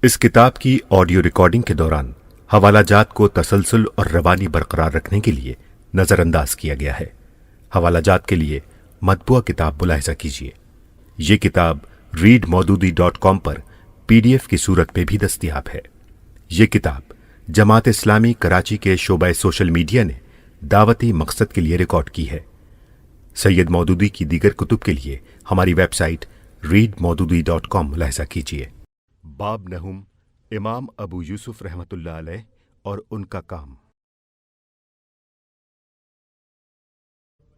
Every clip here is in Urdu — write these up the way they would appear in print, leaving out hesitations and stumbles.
اس کتاب کی آڈیو ریکارڈنگ کے دوران حوالہ جات کو تسلسل اور روانی برقرار رکھنے کے لیے نظر انداز کیا گیا ہے۔ حوالہ جات کے لیے مطبوعہ کتاب ملاحظہ کیجیے۔ یہ کتاب readmaududi.com پر PDF کی صورت میں بھی دستیاب ہے۔ یہ کتاب جماعت اسلامی کراچی کے شعبہ سوشل میڈیا نے دعوتی مقصد کے لیے ریکارڈ کی ہے۔ سید مودودی کی دیگر کتب کے لیے ہماری ویب سائٹ readmaududi.com ملاحظہ کیجیے۔ باب نہم، امام ابو یوسف رحمۃ اللہ علیہ اور ان کا کام۔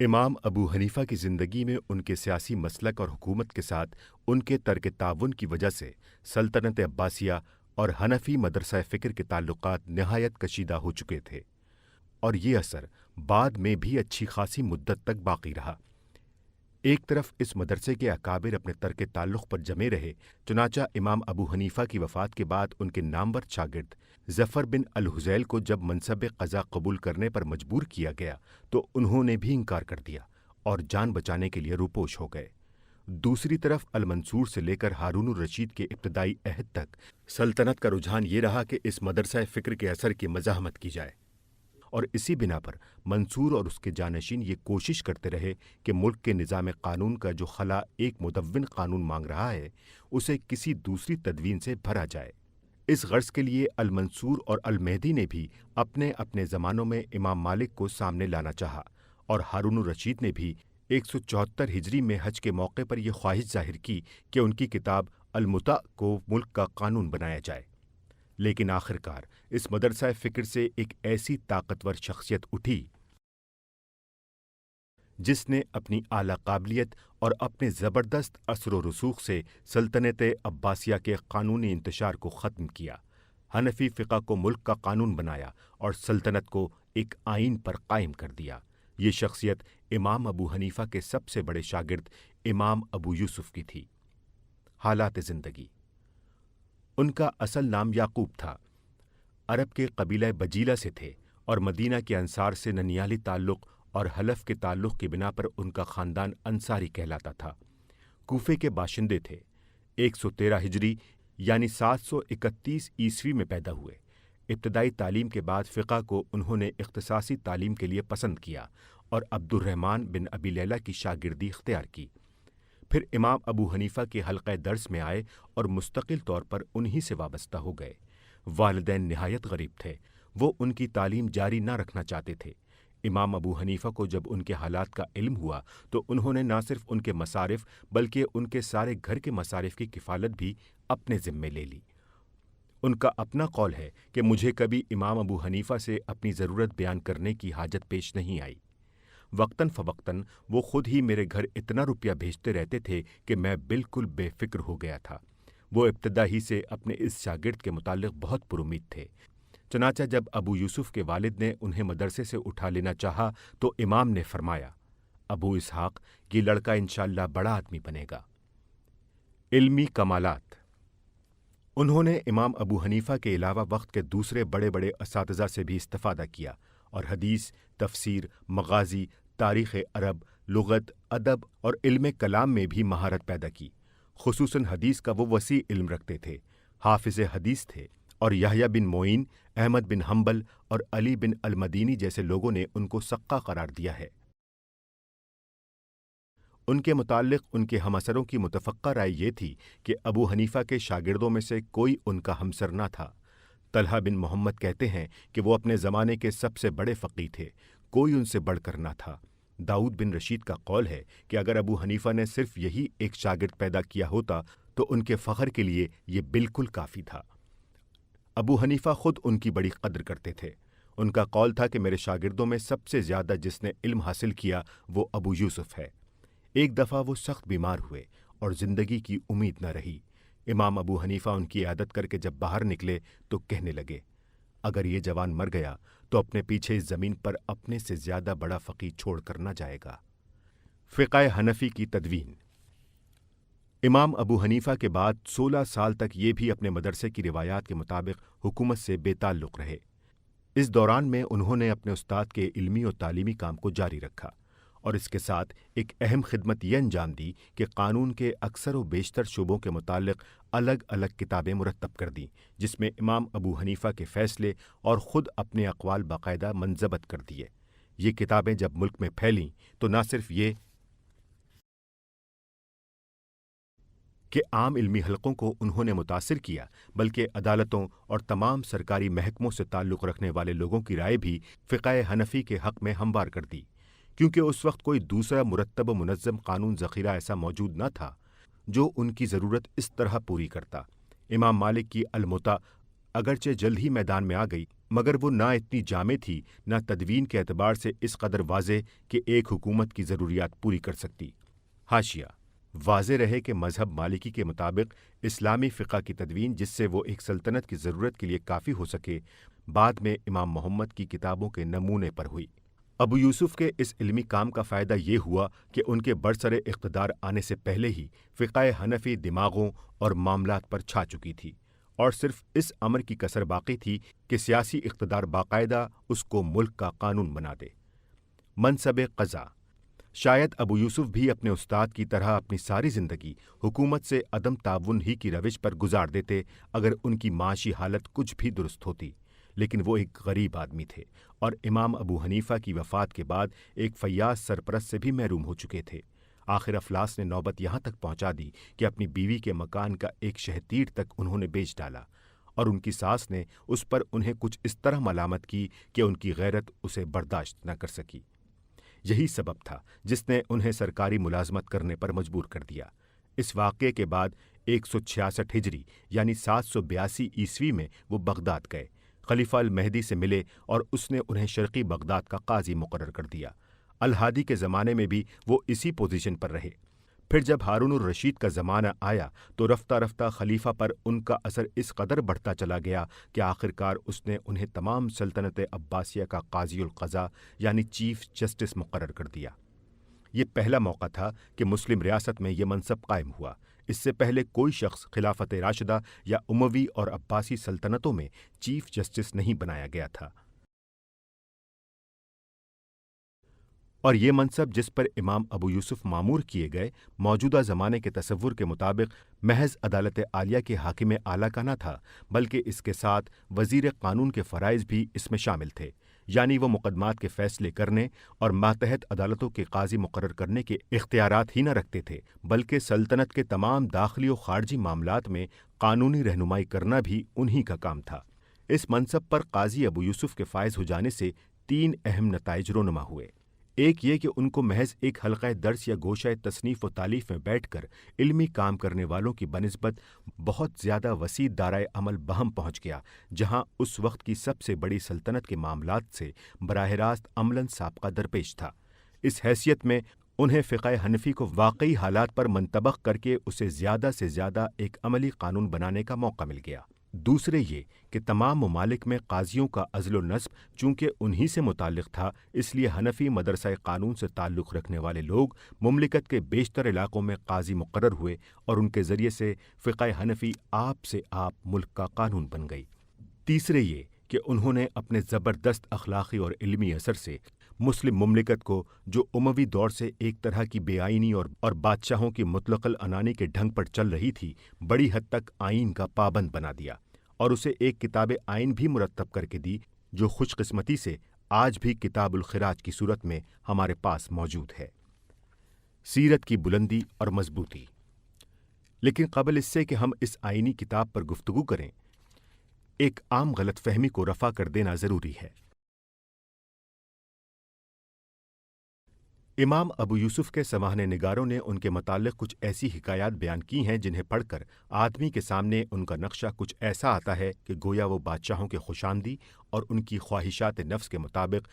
امام ابو حنیفہ کی زندگی میں ان کے سیاسی مسلک اور حکومت کے ساتھ ان کے ترک تعاون کی وجہ سے سلطنت عباسیہ اور حنفی مدرسہ فکر کے تعلقات نہایت کشیدہ ہو چکے تھے، اور یہ اثر بعد میں بھی اچھی خاصی مدت تک باقی رہا۔ ایک طرف اس مدرسے کے اکابر اپنے ترک تعلق پر جمے رہے، چنانچہ امام ابو حنیفہ کی وفات کے بعد ان کے نامور شاگرد ظفر بن الحذیل کو جب منصب قضا قبول کرنے پر مجبور کیا گیا تو انہوں نے بھی انکار کر دیا اور جان بچانے کے لیے روپوش ہو گئے۔ دوسری طرف المنصور سے لے کر ہارون الرشید کے ابتدائی عہد تک سلطنت کا رجحان یہ رہا کہ اس مدرسہ فکر کے اثر کی مزاحمت کی جائے، اور اسی بنا پر منصور اور اس کے جانشین یہ کوشش کرتے رہے کہ ملک کے نظام قانون کا جو خلا ایک مدون قانون مانگ رہا ہے اسے کسی دوسری تدوین سے بھرا جائے۔ اس غرض کے لیے المنصور اور المہدی نے بھی اپنے اپنے زمانوں میں امام مالک کو سامنے لانا چاہا، اور ہارون الرشید نے بھی 174 ہجری میں حج کے موقع پر یہ خواہش ظاہر کی کہ ان کی کتاب المتع کو ملک کا قانون بنایا جائے۔ لیکن آخرکار اس مدرسہ فکر سے ایک ایسی طاقتور شخصیت اٹھی جس نے اپنی اعلیٰ قابلیت اور اپنے زبردست اثر و رسوخ سے سلطنت عباسیہ کے قانونی انتشار کو ختم کیا، حنفی فقہ کو ملک کا قانون بنایا اور سلطنت کو ایک آئین پر قائم کر دیا۔ یہ شخصیت امام ابو حنیفہ کے سب سے بڑے شاگرد امام ابو یوسف کی تھی۔ حالات زندگی: ان کا اصل نام یعقوب تھا، عرب کے قبیلہ بجیلہ سے تھے اور مدینہ کے انصار سے ننیالی تعلق اور حلف کے تعلق کی بنا پر ان کا خاندان انصاری کہلاتا تھا۔ کوفے کے باشندے تھے۔ 113 ہجری یعنی 731 عیسوی میں پیدا ہوئے۔ ابتدائی تعلیم کے بعد فقہ کو انہوں نے اختصاصی تعلیم کے لیے پسند کیا اور عبد الرحمن بن ابی لیلہ کی شاگردی اختیار کی۔ پھر امام ابو حنیفہ کے حلقہ درس میں آئے اور مستقل طور پر انہی سے وابستہ ہو گئے۔ والدین نہایت غریب تھے، وہ ان کی تعلیم جاری نہ رکھنا چاہتے تھے۔ امام ابو حنیفہ کو جب ان کے حالات کا علم ہوا تو انہوں نے نہ صرف ان کے مصارف بلکہ ان کے سارے گھر کے مصارف کی کفالت بھی اپنے ذمے لے لی۔ ان کا اپنا قول ہے کہ مجھے کبھی امام ابو حنیفہ سے اپنی ضرورت بیان کرنے کی حاجت پیش نہیں آئی۔ وقتاً فوقتاً وہ خود ہی میرے گھر اتنا روپیہ بھیجتے رہتے تھے کہ میں بالکل بے فکر ہو گیا تھا۔ وہ ابتدا ہی سے اپنے اس شاگرد کے متعلق بہت پر امید تھے۔ چنانچہ جب ابو یوسف کے والد نے انہیں مدرسے سے اٹھا لینا چاہا تو امام نے فرمایا، ابو اسحاق، یہ لڑکا انشاءاللہ بڑا آدمی بنے گا۔ علمی کمالات: انہوں نے امام ابو حنیفہ کے علاوہ وقت کے دوسرے بڑے بڑے اساتذہ سے بھی استفادہ کیا اور حدیث، تفسیر، مغازی، تاریخ عرب، لغت، ادب اور علم کلام میں بھی مہارت پیدا کی۔ خصوصاً حدیث کا وہ وسیع علم رکھتے تھے، حافظ حدیث تھے، اور یحییٰ بن معین، احمد بن حنبل اور علی بن المدینی جیسے لوگوں نے ان کو سقہ قرار دیا ہے۔ ان کے متعلق ان کے ہم عصروں کی متفقہ رائے یہ تھی کہ ابو حنیفہ کے شاگردوں میں سے کوئی ان کا ہمسر نہ تھا۔ طلحہ بن محمد کہتے ہیں کہ وہ اپنے زمانے کے سب سے بڑے فقیہ تھے، کوئی ان سے بڑھ کر نہ تھا۔ داؤد بن رشید کا قول ہے کہ اگر ابو حنیفہ نے صرف یہی ایک شاگرد پیدا کیا ہوتا تو ان کے فخر کے لیے یہ بالکل کافی تھا۔ ابو حنیفہ خود ان کی بڑی قدر کرتے تھے۔ ان کا قول تھا کہ میرے شاگردوں میں سب سے زیادہ جس نے علم حاصل کیا وہ ابو یوسف ہے۔ ایک دفعہ وہ سخت بیمار ہوئے اور زندگی کی امید نہ رہی۔ امام ابو حنیفہ ان کی عیادت کر کے جب باہر نکلے تو کہنے لگے، اگر یہ جوان مر گیا تو اپنے پیچھے اس زمین پر اپنے سے زیادہ بڑا فقیہ چھوڑ کر نہ جائے گا۔ فقہ حنفی کی تدوین: امام ابو حنیفہ کے بعد 16 سال تک یہ بھی اپنے مدرسے کی روایات کے مطابق حکومت سے بے تعلق رہے۔ اس دوران میں انہوں نے اپنے استاد کے علمی اور تعلیمی کام کو جاری رکھا اور اس کے ساتھ ایک اہم خدمت یہ انجام دی کہ قانون کے اکثر و بیشتر شعبوں کے متعلق الگ الگ کتابیں مرتب کر دیں، جس میں امام ابو حنیفہ کے فیصلے اور خود اپنے اقوال باقاعدہ منضبط کر دیے۔ یہ کتابیں جب ملک میں پھیلیں تو نہ صرف یہ کہ عام علمی حلقوں کو انہوں نے متاثر کیا، بلکہ عدالتوں اور تمام سرکاری محکموں سے تعلق رکھنے والے لوگوں کی رائے بھی فقہ حنفی کے حق میں ہموار کر دی، کیونکہ اس وقت کوئی دوسرا مرتب و منظم قانون ذخیرہ ایسا موجود نہ تھا جو ان کی ضرورت اس طرح پوری کرتا۔ امام مالک کی الموطا اگرچہ جلد ہی میدان میں آ گئی، مگر وہ نہ اتنی جامع تھی، نہ تدوین کے اعتبار سے اس قدر واضح کہ ایک حکومت کی ضروریات پوری کر سکتی۔ حاشیہ: واضح رہے کہ مذہب مالکی کے مطابق اسلامی فقہ کی تدوین، جس سے وہ ایک سلطنت کی ضرورت کے لیے کافی ہو سکے، بعد میں امام محمد کی کتابوں کے نمونے پر ہوئی۔ ابو یوسف کے اس علمی کام کا فائدہ یہ ہوا کہ ان کے برسر اقتدار آنے سے پہلے ہی فقہ حنفی دماغوں اور معاملات پر چھا چکی تھی، اور صرف اس امر کی کسر باقی تھی کہ سیاسی اقتدار باقاعدہ اس کو ملک کا قانون بنا دے۔ منصب قضا: شاید ابو یوسف بھی اپنے استاد کی طرح اپنی ساری زندگی حکومت سے عدم تعاون ہی کی روش پر گزار دیتے اگر ان کی معاشی حالت کچھ بھی درست ہوتی، لیکن وہ ایک غریب آدمی تھے اور امام ابو حنیفہ کی وفات کے بعد ایک فیاض سرپرست سے بھی محروم ہو چکے تھے۔ آخر افلاس نے نوبت یہاں تک پہنچا دی کہ اپنی بیوی کے مکان کا ایک شہتیر تک انہوں نے بیچ ڈالا، اور ان کی ساس نے اس پر انہیں کچھ اس طرح ملامت کی کہ ان کی غیرت اسے برداشت نہ کر سکی۔ یہی سبب تھا جس نے انہیں سرکاری ملازمت کرنے پر مجبور کر دیا۔ اس واقعے کے بعد 166 ہجری یعنی 782 عیسوی میں وہ بغداد گئے، خلیفہ المہدی سے ملے اور اس نے انہیں شرقی بغداد کا قاضی مقرر کر دیا۔ الہادی کے زمانے میں بھی وہ اسی پوزیشن پر رہے۔ پھر جب ہارون الرشید کا زمانہ آیا تو رفتہ رفتہ خلیفہ پر ان کا اثر اس قدر بڑھتا چلا گیا کہ آخرکار اس نے انہیں تمام سلطنت عباسیہ کا قاضی القضاء یعنی چیف جسٹس مقرر کر دیا۔ یہ پہلا موقع تھا کہ مسلم ریاست میں یہ منصب قائم ہوا۔ اس سے پہلے کوئی شخص خلافت راشدہ یا اموی اور عباسی سلطنتوں میں چیف جسٹس نہیں بنایا گیا تھا، اور یہ منصب جس پر امام ابو یوسف مامور کیے گئے موجودہ زمانے کے تصور کے مطابق محض عدالت عالیہ کے حاکم اعلیٰ کا نہ تھا، بلکہ اس کے ساتھ وزیر قانون کے فرائض بھی اس میں شامل تھے، یعنی وہ مقدمات کے فیصلے کرنے اور ماتحت عدالتوں کے قاضی مقرر کرنے کے اختیارات ہی نہ رکھتے تھے، بلکہ سلطنت کے تمام داخلی و خارجی معاملات میں قانونی رہنمائی کرنا بھی انہی کا کام تھا۔ اس منصب پر قاضی ابو یوسف کے فائز ہو جانے سے 3 اہم نتائج رونما ہوئے۔ ایک یہ کہ ان کو محض ایک حلقہ درس یا گوشہ تصنیف و تالیف میں بیٹھ کر علمی کام کرنے والوں کی بنسبت بہت زیادہ وسیع دائرۂ عمل بہم پہنچ گیا، جہاں اس وقت کی سب سے بڑی سلطنت کے معاملات سے براہ راست عملاً سابقہ درپیش تھا۔ اس حیثیت میں انہیں فقہ حنفی کو واقعی حالات پر منطبق کر کے اسے زیادہ سے زیادہ ایک عملی قانون بنانے کا موقع مل گیا۔ دوسرے یہ کہ تمام ممالک میں قاضیوں کا عزل و نصب چونکہ انہی سے متعلق تھا، اس لیے حنفی مدرسہ قانون سے تعلق رکھنے والے لوگ مملکت کے بیشتر علاقوں میں قاضی مقرر ہوئے اور ان کے ذریعے سے فقہ حنفی آپ سے آپ ملک کا قانون بن گئی۔ تیسرے یہ کہ انہوں نے اپنے زبردست اخلاقی اور علمی اثر سے مسلم مملکت کو، جو اموی دور سے ایک طرح کی بے آئینی اور بادشاہوں کی مطلق العنانی کے ڈھنگ پر چل رہی تھی، بڑی حد تک آئین کا پابند بنا دیا، اور اسے ایک کتاب آئین بھی مرتب کر کے دی جو خوش قسمتی سے آج بھی کتاب الخراج کی صورت میں ہمارے پاس موجود ہے۔ سیرت کی بلندی اور مضبوطی۔ لیکن قبل اس سے کہ ہم اس آئینی کتاب پر گفتگو کریں، ایک عام غلط فہمی کو رفع کر دینا ضروری ہے۔ امام ابو یوسف کے سماحن نگاروں نے ان کے متعلق کچھ ایسی حکایات بیان کی ہیں جنہیں پڑھ کر آدمی کے سامنے ان کا نقشہ کچھ ایسا آتا ہے کہ گویا وہ بادشاہوں کے خوشامدی اور ان کی خواہشات نفس کے مطابق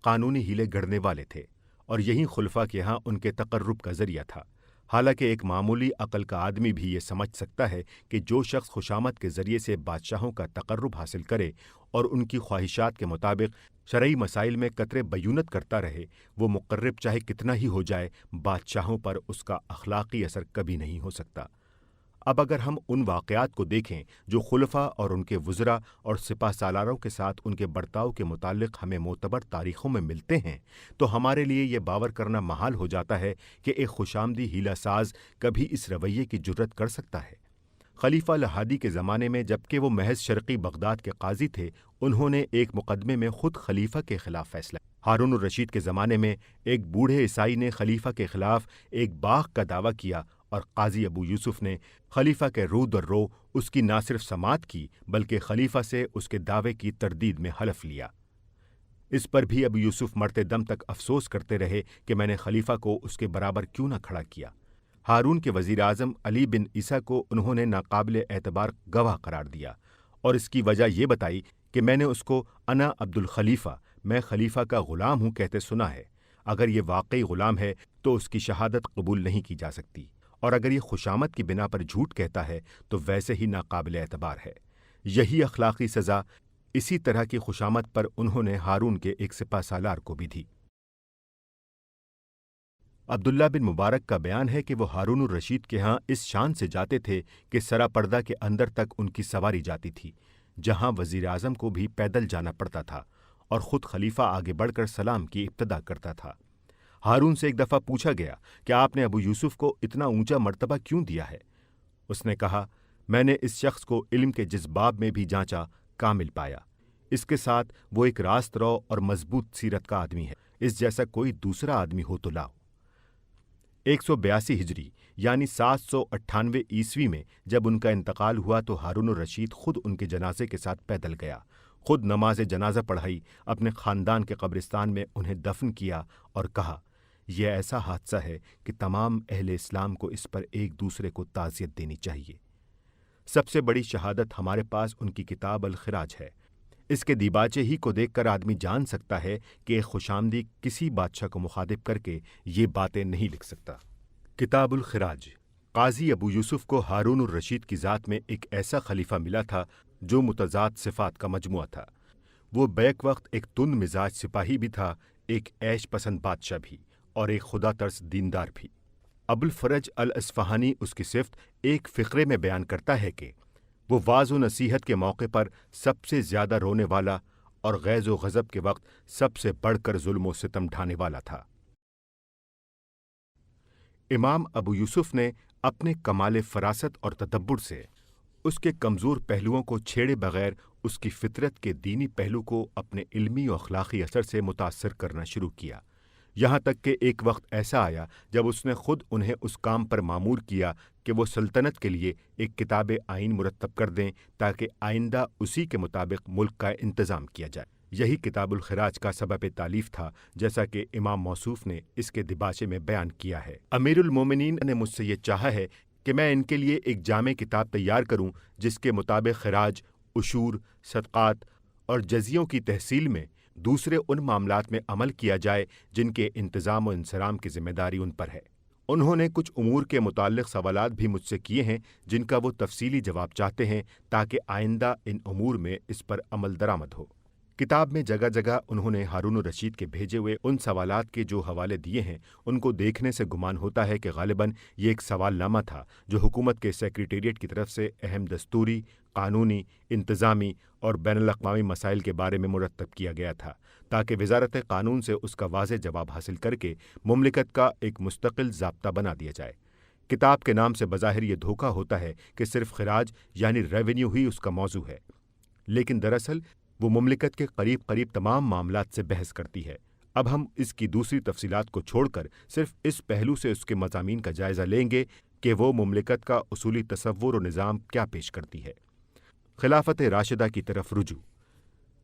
قانونی ہیلے گھڑنے والے تھے، اور یہی خلفاء کے ہاں ان کے تقرب کا ذریعہ تھا۔ حالانکہ ایک معمولی عقل کا آدمی بھی یہ سمجھ سکتا ہے کہ جو شخص خوشامد کے ذریعے سے بادشاہوں کا تقرب حاصل کرے اور ان کی خواہشات کے مطابق شرعی مسائل میں قطر بیونت کرتا رہے، وہ مقرب چاہے کتنا ہی ہو جائے، بادشاہوں پر اس کا اخلاقی اثر کبھی نہیں ہو سکتا۔ اب اگر ہم ان واقعات کو دیکھیں جو خلفاء اور ان کے وزراء اور سپہ سالاروں کے ساتھ ان کے برتاؤ کے متعلق ہمیں معتبر تاریخوں میں ملتے ہیں، تو ہمارے لیے یہ باور کرنا محال ہو جاتا ہے کہ ایک خوشامدی ہیلہ ساز کبھی اس رویے کی جرت کر سکتا ہے۔ خلیفہ الہادی کے زمانے میں جبکہ وہ محض شرقی بغداد کے قاضی تھے، انہوں نے ایک مقدمے میں خود خلیفہ کے خلاف فیصلہ کیا۔ ہارون الرشید کے زمانے میں ایک بوڑھے عیسائی نے خلیفہ کے خلاف ایک باغ کا دعویٰ کیا اور قاضی ابو یوسف نے خلیفہ کے رو در رو اس کی نہ صرف سماعت کی بلکہ خلیفہ سے اس کے دعوے کی تردید میں حلف لیا۔ اس پر بھی ابو یوسف مرتے دم تک افسوس کرتے رہے کہ میں نے خلیفہ کو اس کے برابر کیوں نہ کھڑا کیا۔ ہارون کے وزیر اعظم علی بن عیسیٰ کو انہوں نے ناقابل اعتبار گواہ قرار دیا اور اس کی وجہ یہ بتائی کہ میں نے اس کو انا عبد الخلیفہ، میں خلیفہ کا غلام ہوں کہتے سنا ہے۔ اگر یہ واقعی غلام ہے تو اس کی شہادت قبول نہیں کی جا سکتی، اور اگر یہ خوشامد کی بنا پر جھوٹ کہتا ہے تو ویسے ہی ناقابل اعتبار ہے۔ یہی اخلاقی سزا اسی طرح کی خوشامد پر انہوں نے ہارون کے ایک سپہ سالار کو بھی دی۔ عبداللہ بن مبارک کا بیان ہے کہ وہ ہارون الرشید کے ہاں اس شان سے جاتے تھے کہ سرا پردہ کے اندر تک ان کی سواری جاتی تھی، جہاں وزیر اعظم کو بھی پیدل جانا پڑتا تھا، اور خود خلیفہ آگے بڑھ کر سلام کی ابتدا کرتا تھا۔ ہارون سے ایک دفعہ پوچھا گیا کہ آپ نے ابو یوسف کو اتنا اونچا مرتبہ کیوں دیا ہے؟ اس نے کہا، میں نے اس شخص کو علم کے جس باب میں بھی جانچا، کامل پایا۔ اس کے ساتھ وہ ایک راست رو اور مضبوط سیرت کا آدمی ہے، اس جیسا کوئی دوسرا آدمی ہو تو لاؤ۔ 182 ہجری یعنی 798 عیسوی میں جب ان کا انتقال ہوا تو ہارون الرشید خود ان کے جنازے کے ساتھ پیدل گیا، خود نماز جنازہ پڑھائی، اپنے خاندان کے قبرستان میں انہیں دفن کیا اور کہا، یہ ایسا حادثہ ہے کہ تمام اہل اسلام کو اس پر ایک دوسرے کو تعزیت دینی چاہیے۔ سب سے بڑی شہادت ہمارے پاس ان کی کتاب الخراج ہے۔ اس کے دیباچے ہی کو دیکھ کر آدمی جان سکتا ہے کہ ایک خوشامدی کسی بادشاہ کو مخاطب کر کے یہ باتیں نہیں لکھ سکتا۔ کتاب الخراج۔ قاضی ابو یوسف کو ہارون الرشید کی ذات میں ایک ایسا خلیفہ ملا تھا جو متضاد صفات کا مجموعہ تھا۔ وہ بیک وقت ایک تند مزاج سپاہی بھی تھا، ایک عیش پسند بادشاہ بھی، اور ایک خدا ترس دیندار بھی۔ ابو الفرج الاصفہانی اس کی صفت ایک فقرے میں بیان کرتا ہے کہ وہ وعظ و نصیحت کے موقع پر سب سے زیادہ رونے والا اور غیظ و غضب کے وقت سب سے بڑھ کر ظلم و ستم ڈھانے والا تھا۔ امام ابو یوسف نے اپنے کمال فراست اور تدبر سے اس کے کمزور پہلوؤں کو چھیڑے بغیر اس کی فطرت کے دینی پہلو کو اپنے علمی و اخلاقی اثر سے متاثر کرنا شروع کیا، یہاں تک کہ ایک وقت ایسا آیا جب اس نے خود انہیں اس کام پر مامور کیا کہ وہ سلطنت کے لیے ایک کتاب آئین مرتب کر دیں تاکہ آئندہ اسی کے مطابق ملک کا انتظام کیا جائے۔ یہی کتاب الخراج کا سبب تالیف تھا، جیسا کہ امام موصوف نے اس کے دیباچے میں بیان کیا ہے۔ امیر المومنین نے مجھ سے یہ چاہا ہے کہ میں ان کے لیے ایک جامع کتاب تیار کروں جس کے مطابق خراج، عشور، صدقات اور جزیوں کی تحصیل میں دوسرے ان معاملات میں عمل کیا جائے جن کے انتظام و انصرام کی ذمہ داری ان پر ہے۔ انہوں نے کچھ امور کے متعلق سوالات بھی مجھ سے کیے ہیں جن کا وہ تفصیلی جواب چاہتے ہیں تاکہ آئندہ ان امور میں اس پر عمل درآمد ہو۔ کتاب میں جگہ جگہ انہوں نے ہارون الرشید کے بھیجے ہوئے ان سوالات کے جو حوالے دیے ہیں ان کو دیکھنے سے گمان ہوتا ہے کہ غالباً یہ ایک سوال نامہ تھا جو حکومت کے سیکریٹریٹ کی طرف سے اہم دستوری، قانونی، انتظامی اور بین الاقوامی مسائل کے بارے میں مرتب کیا گیا تھا تاکہ وزارت قانون سے اس کا واضح جواب حاصل کر کے مملکت کا ایک مستقل ضابطہ بنا دیا جائے۔ کتاب کے نام سے بظاہر یہ دھوکہ ہوتا ہے کہ صرف خراج یعنی ریونیو ہی اس کا موضوع ہے، لیکن دراصل وہ مملکت کے قریب قریب تمام معاملات سے بحث کرتی ہے۔ اب ہم اس کی دوسری تفصیلات کو چھوڑ کر صرف اس پہلو سے اس کے مضامین کا جائزہ لیں گے کہ وہ مملکت کا اصولی تصور و نظام کیا پیش کرتی ہے۔ خلافت راشدہ کی طرف رجوع۔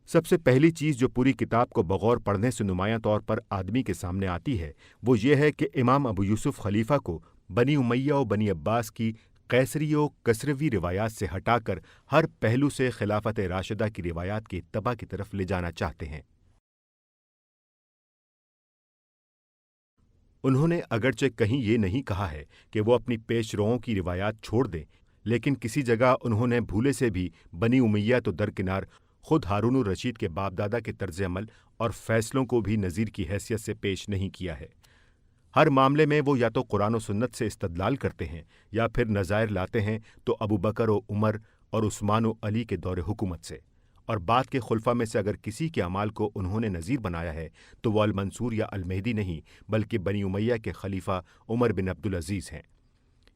سب سے پہلی چیز جو پوری کتاب کو بغور پڑھنے سے نمایاں طور پر آدمی کے سامنے آتی ہے وہ یہ ہے کہ امام ابو یوسف خلیفہ کو بنی امیہ و بنی عباس کی قیصری و کسروی روایات سے ہٹا کر ہر پہلو سے خلافت راشدہ کی روایات کی اتباع کی طرف لے جانا چاہتے ہیں۔ انہوں نے اگرچہ کہیں یہ نہیں کہا ہے کہ وہ اپنی پیش روؤں کی روایات چھوڑ دیں، لیکن کسی جگہ انہوں نے بھولے سے بھی بنی امیہ تو درکنار خود ہارون الرشید کے باپ دادا کے طرز عمل اور فیصلوں کو بھی نظیر کی حیثیت سے پیش نہیں کیا ہے۔ ہر معاملے میں وہ یا تو قرآن و سنت سے استدلال کرتے ہیں یا پھر نظائر لاتے ہیں تو ابو بکر و عمر اور عثمان و علی کے دور حکومت سے، اور بعد کے خلفاء میں سے اگر کسی کے اعمال کو انہوں نے نظیر بنایا ہے تو وہ المنصور یا المہدی نہیں بلکہ بنی امیہ کے خلیفہ عمر بن عبدالعزیز ہیں۔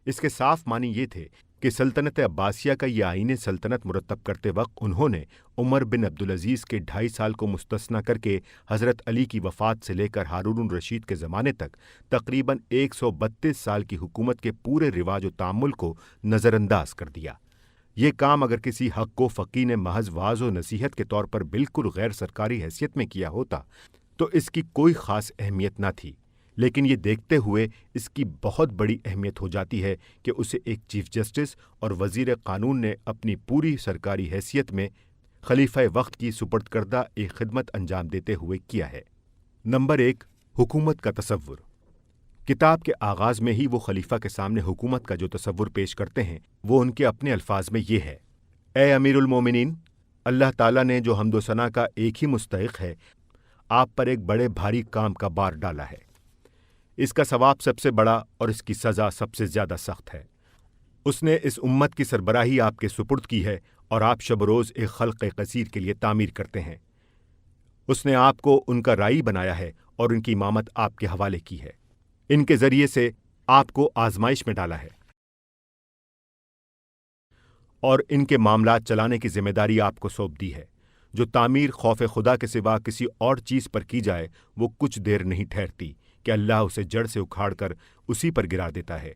اس کے صاف معنی یہ تھے کہ سلطنت عباسیہ کا یہ آئین سلطنت مرتب کرتے وقت انہوں نے عمر بن عبدالعزیز کے 2.5 سال کو مستثنی کر کے حضرت علی کی وفات سے لے کر ہارون الرشید کے زمانے تک تقریباً 132 سال کی حکومت کے پورے رواج و تعامل کو نظر انداز کر دیا۔ یہ کام اگر کسی حق و فقیہ نے محض واعظ و نصیحت کے طور پر بالکل غیر سرکاری حیثیت میں کیا ہوتا تو اس کی کوئی خاص اہمیت نہ تھی، لیکن یہ دیکھتے ہوئے اس کی بہت بڑی اہمیت ہو جاتی ہے کہ اسے ایک چیف جسٹس اور وزیر قانون نے اپنی پوری سرکاری حیثیت میں خلیفہ وقت کی سپرد کردہ ایک خدمت انجام دیتے ہوئے کیا ہے۔ نمبر 1، حکومت کا تصور۔ کتاب کے آغاز میں ہی وہ خلیفہ کے سامنے حکومت کا جو تصور پیش کرتے ہیں وہ ان کے اپنے الفاظ میں یہ ہے: اے امیر المومنین، اللہ تعالیٰ نے جو حمد و ثنا کا ایک ہی مستحق ہے، آپ پر ایک بڑے بھاری کام کا بار ڈالا ہے۔ اس کا ثواب سب سے بڑا اور اس کی سزا سب سے زیادہ سخت ہے۔ اس نے اس امت کی سربراہی آپ کے سپرد کی ہے اور آپ شب روز ایک خلق کثیر کے لیے تعمیر کرتے ہیں۔ اس نے آپ کو ان کا رائی بنایا ہے اور ان کی امامت آپ کے حوالے کی ہے۔ ان کے ذریعے سے آپ کو آزمائش میں ڈالا ہے اور ان کے معاملات چلانے کی ذمہ داری آپ کو سونپ دی ہے۔ جو تعمیر خوف خدا کے سوا کسی اور چیز پر کی جائے وہ کچھ دیر نہیں ٹھہرتی کہ اللہ اسے جڑ سے اکھاڑ کر اسی پر گرا دیتا ہے،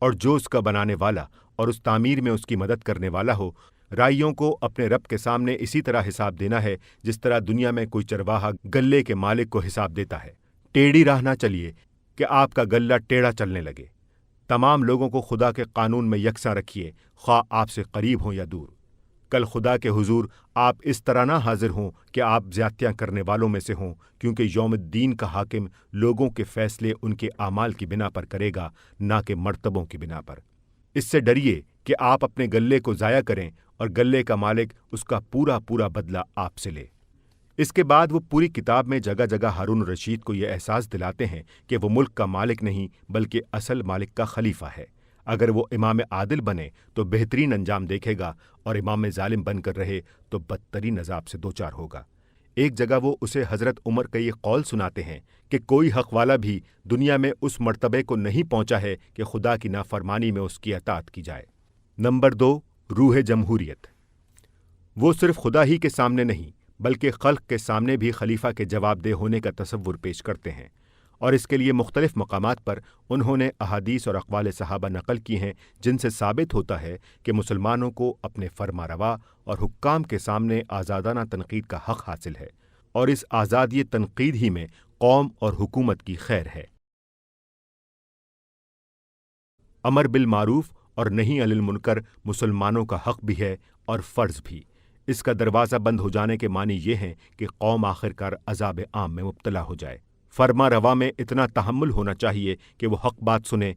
اور جو اس کا بنانے والا اور اس تعمیر میں اس کی مدد کرنے والا ہو، رائیوں کو اپنے رب کے سامنے اسی طرح حساب دینا ہے جس طرح دنیا میں کوئی چرواہا گلے کے مالک کو حساب دیتا ہے۔ ٹیڑھی راہ نہ چلیے کہ آپ کا گلہ ٹیڑھا چلنے لگے۔ تمام لوگوں کو خدا کے قانون میں یکساں رکھیے، خواہ آپ سے قریب ہوں یا دور۔ کل خدا کے حضور آپ اس طرح نہ حاضر ہوں کہ آپ زیادتیاں کرنے والوں میں سے ہوں، کیونکہ یوم الدین کا حاکم لوگوں کے فیصلے ان کے اعمال کی بنا پر کرے گا، نہ کہ مرتبوں کی بنا پر۔ اس سے ڈریے کہ آپ اپنے گلے کو ضائع کریں اور گلے کا مالک اس کا پورا پورا بدلہ آپ سے لے۔ اس کے بعد وہ پوری کتاب میں جگہ جگہ ہارون الرشید کو یہ احساس دلاتے ہیں کہ وہ ملک کا مالک نہیں بلکہ اصل مالک کا خلیفہ ہے۔ اگر وہ امام عادل بنے تو بہترین انجام دیکھے گا، اور امام ظالم بن کر رہے تو بدترین عذاب سے دوچار ہوگا۔ ایک جگہ وہ اسے حضرت عمر کا یہ قول سناتے ہیں کہ کوئی حق والا بھی دنیا میں اس مرتبے کو نہیں پہنچا ہے کہ خدا کی نافرمانی میں اس کی اطاعت کی جائے۔ نمبر 2، روح جمہوریت۔ وہ صرف خدا ہی کے سامنے نہیں بلکہ خلق کے سامنے بھی خلیفہ کے جواب دہ ہونے کا تصور پیش کرتے ہیں، اور اس کے لیے مختلف مقامات پر انہوں نے احادیث اور اقوال صحابہ نقل کی ہیں جن سے ثابت ہوتا ہے کہ مسلمانوں کو اپنے فرما روا اور حکام کے سامنے آزادانہ تنقید کا حق حاصل ہے، اور اس آزادی تنقید ہی میں قوم اور حکومت کی خیر ہے۔ امر بالمعروف اور نہی عن المنکر مسلمانوں کا حق بھی ہے اور فرض بھی۔ اس کا دروازہ بند ہو جانے کے معنی یہ ہیں کہ قوم آخرکار عذاب عام میں مبتلا ہو جائے۔ فرما روا میں اتنا تحمل ہونا چاہیے کہ وہ حق بات سنے،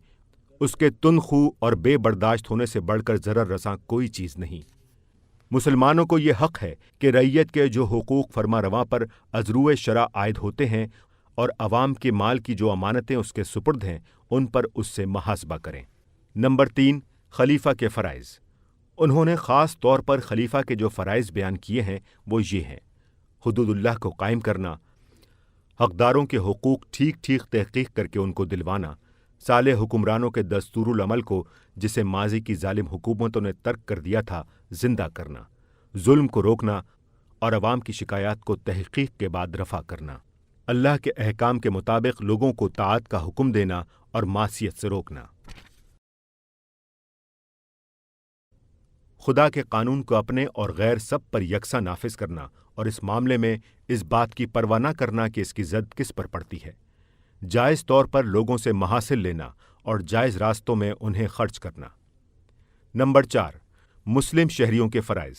اس کے تند خو اور بے برداشت ہونے سے بڑھ کر ضرر رساں کوئی چیز نہیں۔ مسلمانوں کو یہ حق ہے کہ رعیت کے جو حقوق فرما رواں پر از روئے شرع عائد ہوتے ہیں اور عوام کے مال کی جو امانتیں اس کے سپرد ہیں ان پر اس سے محاسبہ کریں۔ نمبر 3، خلیفہ کے فرائض۔ انہوں نے خاص طور پر خلیفہ کے جو فرائض بیان کیے ہیں وہ یہ ہیں: حدود اللہ کو قائم کرنا، حقداروں کے حقوق ٹھیک ٹھیک تحقیق کر کے ان کو دلوانا، صالح حکمرانوں کے دستور العمل کو جسے ماضی کی ظالم حکومتوں نے ترک کر دیا تھا زندہ کرنا، ظلم کو روکنا اور عوام کی شکایات کو تحقیق کے بعد رفع کرنا، اللہ کے احکام کے مطابق لوگوں کو طاعت کا حکم دینا اور معصیت سے روکنا، خدا کے قانون کو اپنے اور غیر سب پر یکساں نافذ کرنا اور اس معاملے میں اس بات کی پرواہ نہ کرنا کہ اس کی زد کس پر پڑتی ہے، جائز طور پر لوگوں سے محاصل لینا اور جائز راستوں میں انہیں خرچ کرنا۔ نمبر 4، مسلم شہریوں کے فرائض۔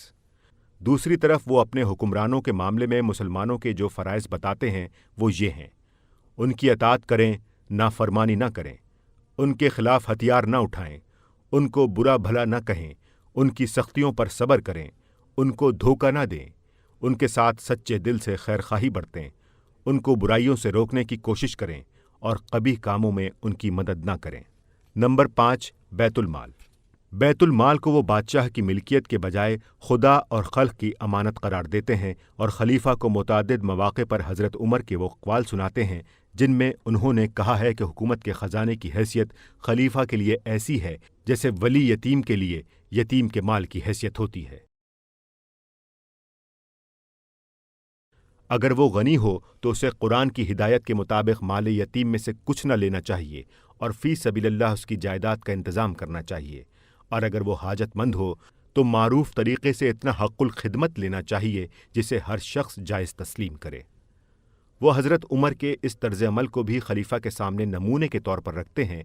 دوسری طرف وہ اپنے حکمرانوں کے معاملے میں مسلمانوں کے جو فرائض بتاتے ہیں وہ یہ ہیں: ان کی اطاعت کریں، نافرمانی نہ کریں، ان کے خلاف ہتھیار نہ اٹھائیں، ان کو برا بھلا نہ کہیں، ان کی سختیوں پر صبر کریں، ان کو دھوکہ نہ دیں، ان کے ساتھ سچے دل سے خیر خواہی برتیں، ان کو برائیوں سے روکنے کی کوشش کریں اور قبیح کاموں میں ان کی مدد نہ کریں۔ نمبر 5، بیت المال۔ بیت المال کو وہ بادشاہ کی ملکیت کے بجائے خدا اور خلق کی امانت قرار دیتے ہیں، اور خلیفہ کو متعدد مواقع پر حضرت عمر کے وہ اقوال سناتے ہیں جن میں انہوں نے کہا ہے کہ حکومت کے خزانے کی حیثیت خلیفہ کے لیے ایسی ہے جیسے ولی یتیم کے لیے یتیم کے مال کی حیثیت ہوتی ہے۔ اگر وہ غنی ہو تو اسے قرآن کی ہدایت کے مطابق مال یتیم میں سے کچھ نہ لینا چاہیے اور فی سبیل اللہ اس کی جائیداد کا انتظام کرنا چاہیے، اور اگر وہ حاجت مند ہو تو معروف طریقے سے اتنا حق الخدمت لینا چاہیے جسے ہر شخص جائز تسلیم کرے۔ وہ حضرت عمر کے اس طرز عمل کو بھی خلیفہ کے سامنے نمونے کے طور پر رکھتے ہیں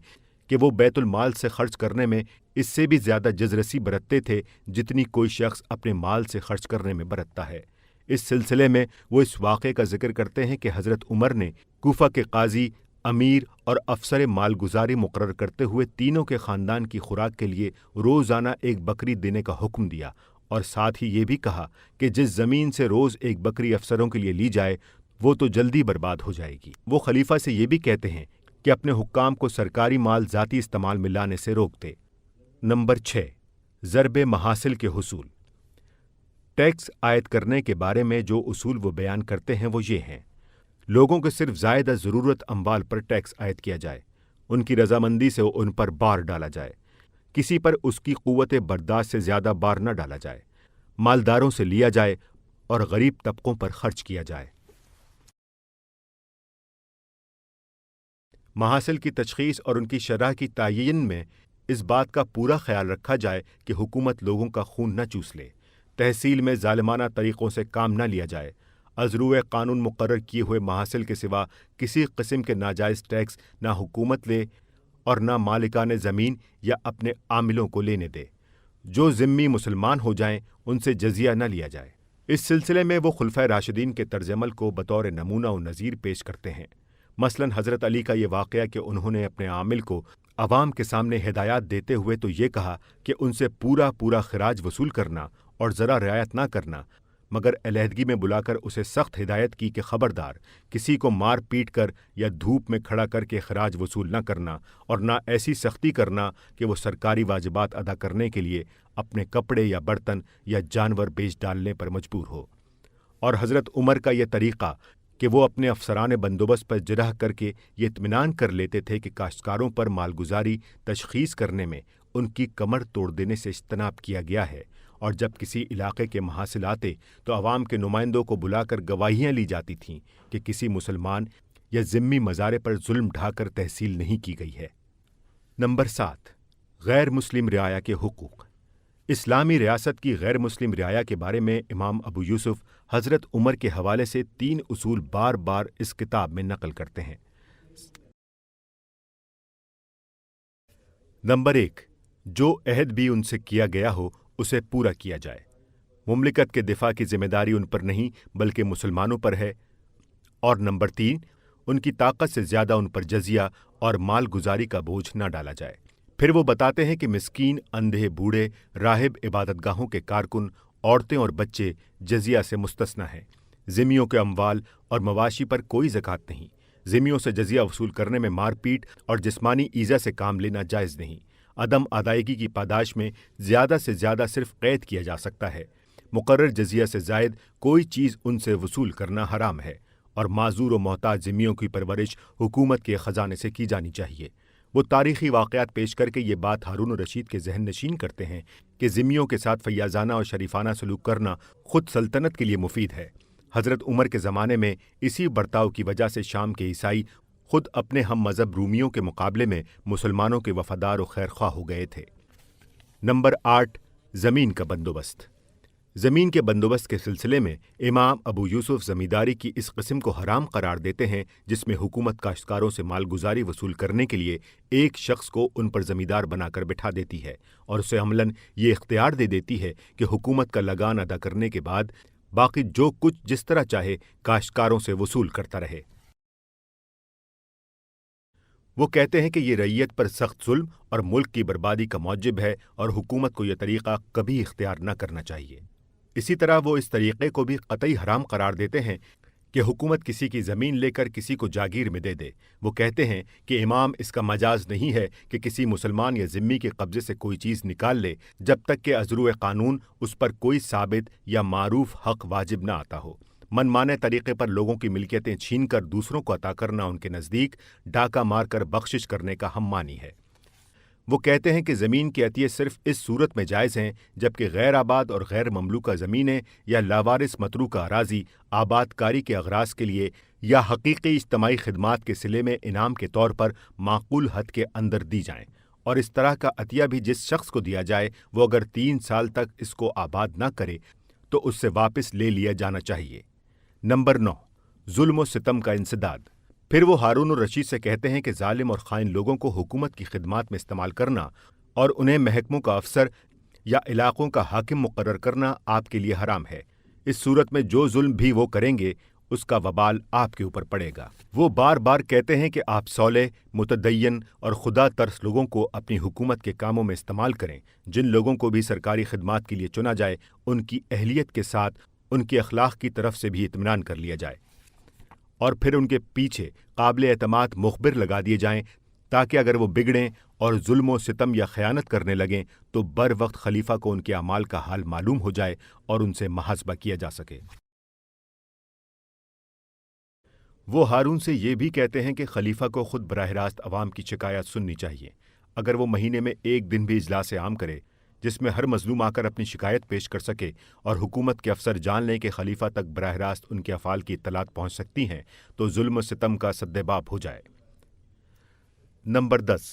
کہ وہ بیت المال سے خرچ کرنے میں اس سے بھی زیادہ جزرسی برتتے تھے جتنی کوئی شخص اپنے مال سے خرچ کرنے میں برتتا ہے۔ اس سلسلے میں وہ اس واقعے کا ذکر کرتے ہیں کہ حضرت عمر نے کوفہ کے قاضی، امیر اور افسر مالگزاری مقرر کرتے ہوئے تینوں کے خاندان کی خوراک کے لیے روزانہ ایک بکری دینے کا حکم دیا، اور ساتھ ہی یہ بھی کہا کہ جس زمین سے روز ایک بکری افسروں کے لیے لی جائے وہ تو جلدی برباد ہو جائے گی۔ وہ خلیفہ سے یہ بھی کہتے ہیں کہ اپنے حکام کو سرکاری مال ذاتی استعمال میں لانے سے روک دے۔ نمبر 6، ضرب محاصل کے حصول۔ ٹیکس عائد کرنے کے بارے میں جو اصول وہ بیان کرتے ہیں وہ یہ ہیں: لوگوں کے صرف زائدہ ضرورت اموال پر ٹیکس عائد کیا جائے، ان کی رضامندی سے ان پر بار ڈالا جائے، کسی پر اس کی قوت برداشت سے زیادہ بار نہ ڈالا جائے، مالداروں سے لیا جائے اور غریب طبقوں پر خرچ کیا جائے۔ محاصل کی تشخیص اور ان کی شرح کی تعیین میں اس بات کا پورا خیال رکھا جائے کہ حکومت لوگوں کا خون نہ چوس لے، تحصیل میں ظالمانہ طریقوں سے کام نہ لیا جائے، ازروع قانون مقرر کیے ہوئے محاصل کے سوا کسی قسم کے ناجائز ٹیکس نہ حکومت لے اور نہ مالکان زمین یا اپنے عاملوں کو لینے دے۔ جو ذمی مسلمان ہو جائیں ان سے جزیہ نہ لیا جائے۔ اس سلسلے میں وہ خلفائے راشدین کے طرز عمل کو بطور نمونہ و نظیر پیش کرتے ہیں۔ مثلاً حضرت علی کا یہ واقعہ کہ انہوں نے اپنے عامل کو عوام کے سامنے ہدایات دیتے ہوئے تو یہ کہا کہ ان سے پورا خراج وصول کرنا اور ذرا رعایت نہ کرنا، مگر علیحدگی میں بلا کر اسے سخت ہدایت کی کہ خبردار کسی کو مار پیٹ کر یا دھوپ میں کھڑا کر کے خراج وصول نہ کرنا، اور نہ ایسی سختی کرنا کہ وہ سرکاری واجبات ادا کرنے کے لیے اپنے کپڑے یا برتن یا جانور بیچ ڈالنے پر مجبور ہو۔ اور حضرت عمر کا یہ طریقہ کہ وہ اپنے افسران بندوبست پر جرح کر کے یہ اطمینان کر لیتے تھے کہ کاشتکاروں پر مالگزاری تشخیص کرنے میں ان کی کمر توڑ دینے سے اجتناب کیا گیا ہے، اور جب کسی علاقے کے محاصل آتے تو عوام کے نمائندوں کو بلا کر گواہیاں لی جاتی تھیں کہ کسی مسلمان یا ذمی مزارے پر ظلم ڈھا کر تحصیل نہیں کی گئی ہے۔ نمبر 7، غیر مسلم رعایا کے حقوق۔ اسلامی ریاست کی غیر مسلم رعایا کے بارے میں امام ابو یوسف حضرت عمر کے حوالے سے 3 اصول بار بار اس کتاب میں نقل کرتے ہیں۔ نمبر 1، جو عہد بھی ان سے کیا گیا ہو اسے پورا کیا جائے۔ مملکت کے دفاع کی ذمہ داری ان پر نہیں بلکہ مسلمانوں پر ہے۔ اور نمبر 3، ان کی طاقت سے زیادہ ان پر جزیہ اور مال گزاری کا بوجھ نہ ڈالا جائے۔ پھر وہ بتاتے ہیں کہ مسکین، اندھے، بوڑھے، راہب، عبادت گاہوں کے کارکن، عورتیں اور بچے جزیہ سے مستثنیٰ ہیں۔ ذمیوں کے اموال اور مواشی پر کوئی زکوٰۃ نہیں۔ ذمیوں سے جزیہ وصول کرنے میں مار پیٹ اور جسمانی ایذا سے کام لینا جائز نہیں۔ عدم ادائیگی کی پاداش میں زیادہ سے زیادہ صرف قید کیا جا سکتا ہے۔ مقرر جزیہ سے زائد کوئی چیز ان سے وصول کرنا حرام ہے، اور معذور و محتاج ذمیوں کی پرورش حکومت کے خزانے سے کی جانی چاہیے۔ وہ تاریخی واقعات پیش کر کے یہ بات ہارون الرشید کے ذہن نشین کرتے ہیں کہ ذمیوں کے ساتھ فیاضانہ اور شریفانہ سلوک کرنا خود سلطنت کے لیے مفید ہے۔ حضرت عمر کے زمانے میں اسی برتاؤ کی وجہ سے شام کے عیسائی خود اپنے ہم مذہب رومیوں کے مقابلے میں مسلمانوں کے وفادار و خیرخواہ ہو گئے تھے۔ نمبر 8، زمین کا بندوبست۔ زمین کے بندوبست کے سلسلے میں امام ابو یوسف زمینداری کی اس قسم کو حرام قرار دیتے ہیں جس میں حکومت کاشتکاروں سے مالگزاری وصول کرنے کے لیے ایک شخص کو ان پر زمیندار بنا کر بٹھا دیتی ہے، اور اسے عملاً یہ اختیار دے دیتی ہے کہ حکومت کا لگان ادا کرنے کے بعد باقی جو کچھ جس طرح چاہے کاشتکاروں سے وصول کرتا رہے۔ وہ کہتے ہیں کہ یہ رعیت پر سخت ظلم اور ملک کی بربادی کا موجب ہے، اور حکومت کو یہ طریقہ کبھی اختیار نہ کرنا چاہیے۔ اسی طرح وہ اس طریقے کو بھی قطعی حرام قرار دیتے ہیں کہ حکومت کسی کی زمین لے کر کسی کو جاگیر میں دے دے۔ وہ کہتے ہیں کہ امام اس کا مجاز نہیں ہے کہ کسی مسلمان یا ذمی کے قبضے سے کوئی چیز نکال لے جب تک کہ از روئے قانون اس پر کوئی ثابت یا معروف حق واجب نہ آتا ہو۔ من مانے طریقے پر لوگوں کی ملکیتیں چھین کر دوسروں کو عطا کرنا ان کے نزدیک ڈاکہ مار کر بخشش کرنے کا ہم مانی ہے۔ وہ کہتے ہیں کہ زمین کی عطیے صرف اس صورت میں جائز ہیں جبکہ غیر آباد اور غیر مملوکہ زمینیں یا لاوارث متروکہ اراضی آباد کاری کے اغراض کے لیے یا حقیقی اجتماعی خدمات کے صلے میں انعام کے طور پر معقول حد کے اندر دی جائیں، اور اس طرح کا عطیہ بھی جس شخص کو دیا جائے وہ اگر 3 سال تک اس کو آباد نہ کرے تو اس سے واپس لے لیا جانا چاہیے۔ نمبر 9، ظلم و ستم کا انسداد۔ پھر وہ ہارون الرشید سے کہتے ہیں کہ ظالم اور خائن لوگوں کو حکومت کی خدمات میں استعمال کرنا اور انہیں محکموں کا افسر یا علاقوں کا حاکم مقرر کرنا آپ کے لیے حرام ہے۔ اس صورت میں جو ظلم بھی وہ کریں گے اس کا وبال آپ کے اوپر پڑے گا۔ وہ بار بار کہتے ہیں کہ آپ صالح، متدین اور خدا ترس لوگوں کو اپنی حکومت کے کاموں میں استعمال کریں۔ جن لوگوں کو بھی سرکاری خدمات کے لیے چنا جائے ان کی اہلیت کے ساتھ ان کے اخلاق کی طرف سے بھی اطمینان کر لیا جائے، اور پھر ان کے پیچھے قابل اعتماد مخبر لگا دیے جائیں تاکہ اگر وہ بگڑیں اور ظلم و ستم یا خیانت کرنے لگیں تو بر وقت خلیفہ کو ان کے اعمال کا حال معلوم ہو جائے اور ان سے محاسبہ کیا جا سکے۔ وہ ہارون سے یہ بھی کہتے ہیں کہ خلیفہ کو خود براہ راست عوام کی شکایات سننی چاہیے۔ اگر وہ مہینے میں 1 دن بھی اجلاس عام کرے جس میں ہر مظلوم آ کر اپنی شکایت پیش کر سکے اور حکومت کے افسر جان لیں کہ خلیفہ تک براہ راست ان کے افعال کی اطلاعات پہنچ سکتی ہیں تو ظلم و ستم کا سدباب ہو جائے۔ نمبر 10،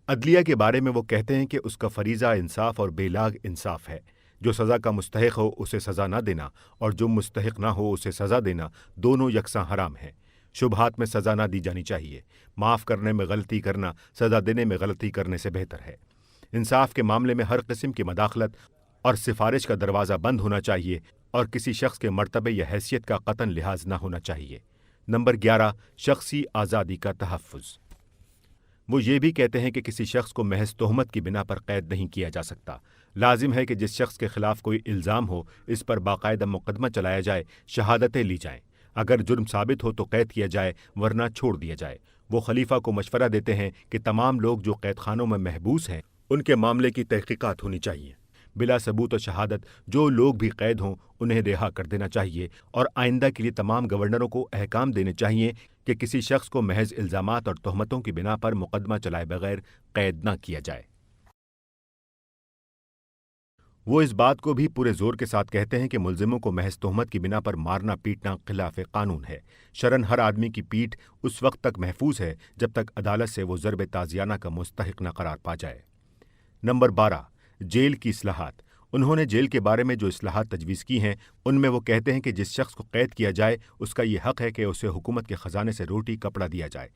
عدلیہ کے بارے میں وہ کہتے ہیں کہ اس کا فریضہ انصاف اور بے لاگ انصاف ہے۔ جو سزا کا مستحق ہو اسے سزا نہ دینا اور جو مستحق نہ ہو اسے سزا دینا دونوں یکساں حرام ہیں۔ شبہات میں سزا نہ دی جانی چاہیے۔ معاف کرنے میں غلطی کرنا سزا دینے میں غلطی کرنے سے بہتر ہے۔ انصاف کے معاملے میں ہر قسم کی مداخلت اور سفارش کا دروازہ بند ہونا چاہیے اور کسی شخص کے مرتبے یا حیثیت کا قطعاً لحاظ نہ ہونا چاہیے۔ نمبر 11، شخصی آزادی کا تحفظ۔ وہ یہ بھی کہتے ہیں کہ کسی شخص کو محض تہمت کی بنا پر قید نہیں کیا جا سکتا۔ لازم ہے کہ جس شخص کے خلاف کوئی الزام ہو اس پر باقاعدہ مقدمہ چلایا جائے، شہادتیں لی جائیں۔ اگر جرم ثابت ہو تو قید کیا جائے ورنہ چھوڑ دیا جائے۔ وہ خلیفہ کو مشورہ دیتے ہیں کہ تمام لوگ جو قید خانوں میں محبوس ہیں ان کے معاملے کی تحقیقات ہونی چاہیے۔ بلا ثبوت و شہادت جو لوگ بھی قید ہوں انہیں رہا کر دینا چاہیے، اور آئندہ کے لیے تمام گورنروں کو احکام دینے چاہیے کہ کسی شخص کو محض الزامات اور تہمتوں کی بنا پر مقدمہ چلائے بغیر قید نہ کیا جائے۔ وہ اس بات کو بھی پورے زور کے ساتھ کہتے ہیں کہ ملزموں کو محض تہمت کی بنا پر مارنا پیٹنا خلاف قانون ہے۔ شرعاً ہر آدمی کی پیٹھ اس وقت تک محفوظ ہے جب تک عدالت سے وہ ضرب تعزیانہ کا مستحق نہ قرار پا جائے۔ نمبر 12، جیل کی اصلاحات۔ انہوں نے جیل کے بارے میں جو اصلاحات تجویز کی ہیں ان میں وہ کہتے ہیں کہ جس شخص کو قید کیا جائے اس کا یہ حق ہے کہ اسے حکومت کے خزانے سے روٹی کپڑا دیا جائے۔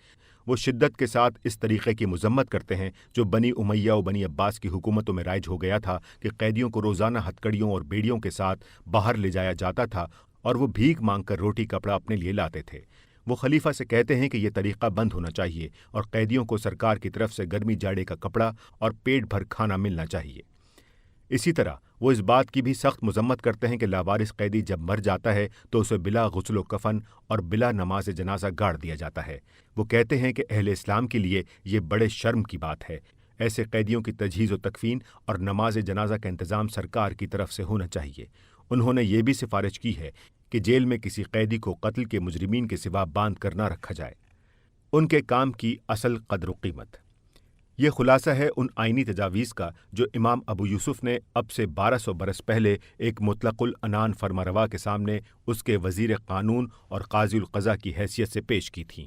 وہ شدت کے ساتھ اس طریقے کی مذمت کرتے ہیں جو بنی امیہ و بنی عباس کی حکومتوں میں رائج ہو گیا تھا کہ قیدیوں کو روزانہ ہتکڑیوں اور بیڑیوں کے ساتھ باہر لے جایا جاتا تھا اور وہ بھیک مانگ کر روٹی کپڑا اپنے لیے لاتے تھے۔ وہ خلیفہ سے کہتے ہیں کہ یہ طریقہ بند ہونا چاہیے اور قیدیوں کو سرکار کی طرف سے گرمی جاڑے کا کپڑا اور پیٹ بھر کھانا ملنا چاہیے۔ اسی طرح وہ اس بات کی بھی سخت مذمت کرتے ہیں کہ لاوارث قیدی جب مر جاتا ہے تو اسے بلا غسل و کفن اور بلا نماز جنازہ گاڑ دیا جاتا ہے۔ وہ کہتے ہیں کہ اہل اسلام کے لیے یہ بڑے شرم کی بات ہے۔ ایسے قیدیوں کی تجہیز و تکفین اور نماز جنازہ کا انتظام سرکار کی طرف سے ہونا چاہیے۔ انہوں نے یہ بھی سفارش کی ہے کہ جیل میں کسی قیدی کو قتل کے مجرمین کے سوا باندھ کر نہ رکھا جائے۔ ان کے کام کی اصل قدر و قیمت۔ یہ خلاصہ ہے ان آئینی تجاویز کا جو امام ابو یوسف نے اب سے 1200 برس پہلے ایک مطلق العنان فرمانروا کے سامنے اس کے وزیر قانون اور قاضی القضاء کی حیثیت سے پیش کی تھیں۔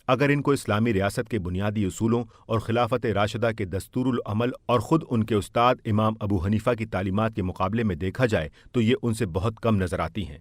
اگر ان کو اسلامی ریاست کے بنیادی اصولوں اور خلافت راشدہ کے دستور العمل اور خود ان کے استاد امام ابو حنیفہ کی تعلیمات کے مقابلے میں دیکھا جائے تو یہ ان سے بہت کم نظر آتی ہیں۔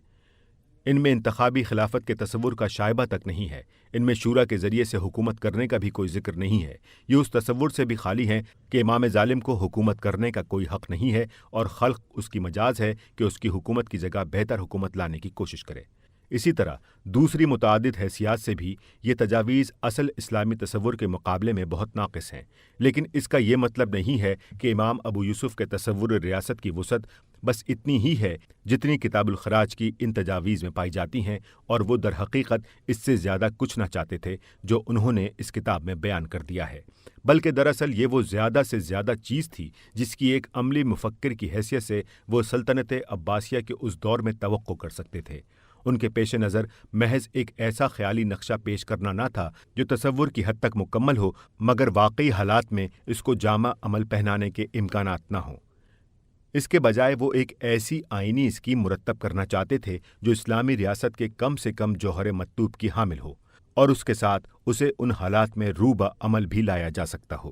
ان میں انتخابی خلافت کے تصور کا شائبہ تک نہیں ہے۔ ان میں شورا کے ذریعے سے حکومت کرنے کا بھی کوئی ذکر نہیں ہے۔ یہ اس تصور سے بھی خالی ہیں کہ امام ظالم کو حکومت کرنے کا کوئی حق نہیں ہے اور خلق اس کی مجاز ہے کہ اس کی حکومت کی جگہ بہتر حکومت لانے کی کوشش کرے۔ اسی طرح دوسری متعدد حیثیات سے بھی یہ تجاویز اصل اسلامی تصور کے مقابلے میں بہت ناقص ہیں، لیکن اس کا یہ مطلب نہیں ہے کہ امام ابو یوسف کے تصور ریاست کی وسعت بس اتنی ہی ہے جتنی کتاب الخراج کی ان تجاویز میں پائی جاتی ہیں، اور وہ در حقیقت اس سے زیادہ کچھ نہ چاہتے تھے جو انہوں نے اس کتاب میں بیان کر دیا ہے، بلکہ دراصل یہ وہ زیادہ سے زیادہ چیز تھی جس کی ایک عملی مفکر کی حیثیت سے وہ سلطنت عباسیہ کے اس دور میں توقع کر سکتے تھے۔ ان کے پیش نظر محض ایک ایسا خیالی نقشہ پیش کرنا نہ تھا جو تصور کی حد تک مکمل ہو مگر واقعی حالات میں اس کو جامع عمل پہنانے کے امکانات نہ ہوں۔ اس کے بجائے وہ ایک ایسی آئینی اسکیم مرتب کرنا چاہتے تھے جو اسلامی ریاست کے کم جوہر مطلوب کی حامل ہو اور اس کے ساتھ اسے ان حالات میں روبہ عمل بھی لایا جا سکتا ہو۔